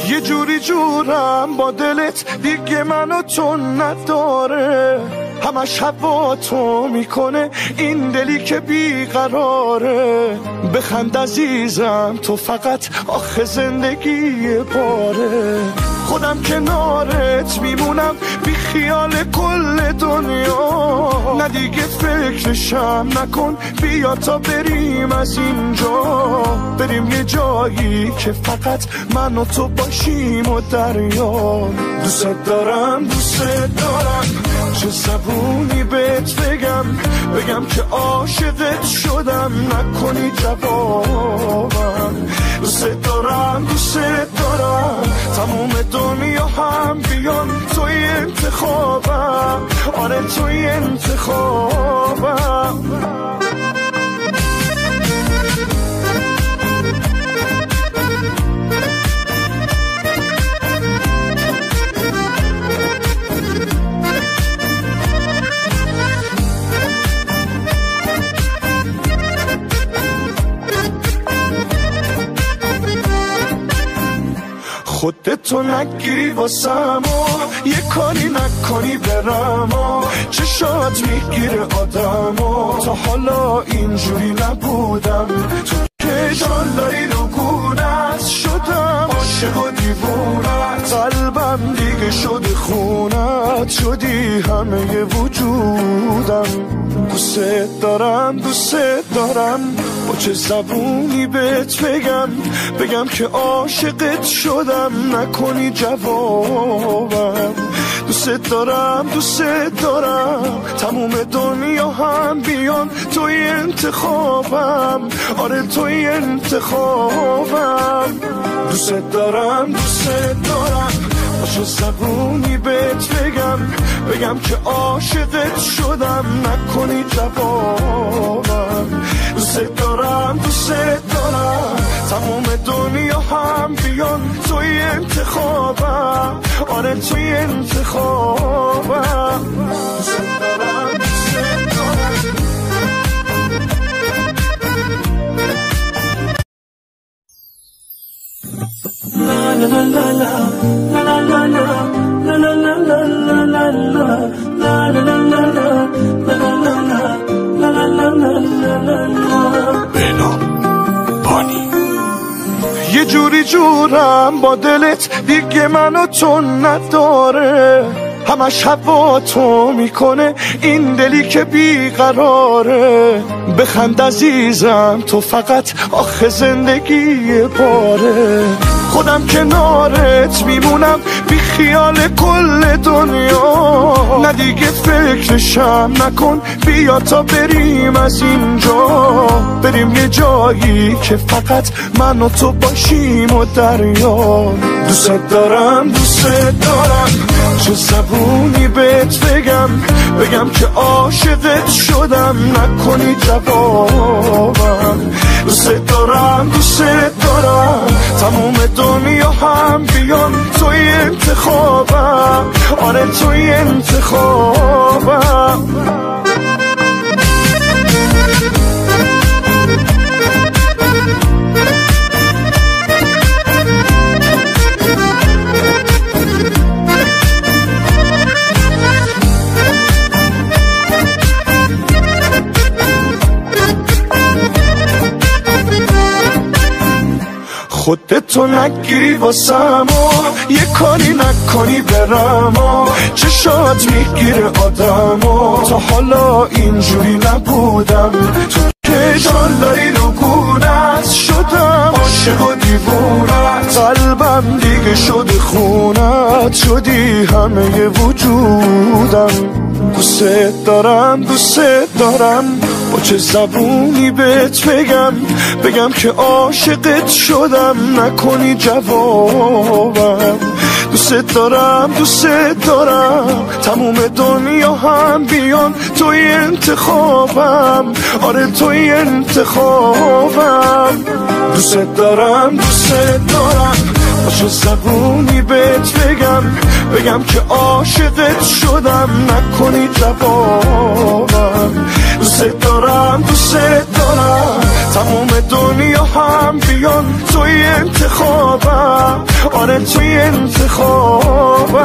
یه جوری جورم با دلت دیگه منو تو نداره، همش هوا تو میکنه این دلی که بیقراره. بخند عزیزم تو فقط آخه زندگی باره، خودم کنارت میمونم بی خیال کل دنیا. نه دیگه فکرشم نکن، بیا تا بریم از اینجا، بریم یه جایی که فقط من و تو باشیم و دریا. دوست دارم دوست دارم، چه زبونی بهت بگم که عاشقت شدم، نکنی جوابم. دوست دارم تموم دنیا هم بیان توی انتخابم، آره توی انتخابم. خودتو نگیری واسم و یه کاری نکنی برم و چشات میگیره آدم و تا حالا اینجوری نبودم. تو که جان داری رو گونت شدم، عاشق و دیوونت، قلبم دیگه شده خونت، شدی همه وجودم. دوست دارم با چه زبونی بهت بگم که عاشقت شدم، نکنی جوابم. دوست دارم تموم دنیا هم بیان توی انتخابم، آره توی انتخابم. دوست دارم با چه زبونی بهت بگم که عاشقت شدم، نکنی جوابم. دوست دارم تموم دنیا هم بیان توی انتخابم، آره توی انتخابم. دوست دارم لا لا لا لا لا لا لا لا یه جوری جورم با دلت دیگه منو تو نداره، همش هوا تو میکنه این دلی که بیقراره. بخند عزیزم تو فقط آخه زندگی باره، خودم کنارت میمونم بی خیال کل دنیا. نه دیگه فکرشم نکن، بیا تا بریم از اینجا، بریم یه جایی که فقط من و تو باشیم و دریا. دوست دارم چه زبونی بهت بگم که عاشقت شدم، نکنی جوابم. دوست دارم تموم دنیا هم بیان توی انتخابم، آره توی انتخابم. خودتو نگیری واسم و یه کاری نکنی برم و چشات میگیره آدم و تا حالا اینجوری نبودم. تو که جان داری رو گونت شدم، عاشق و دیوونت، قلبم دیگه شده خونت، شدی همه وجودم. دوست دارم با چه زبونی بهت بگم که عاشقت شدم، نکنی جوابم. دوست دارم تموم دنیا هم بیان توی انتخابم، آره توی انتخابم. دوست دارم با پاشو زبونی بهت بگم که عاشقت شدم، نکنی جوابم. دوست دارم تموم دنیا هم بیان توی انتخابم، آره توی انتخابم.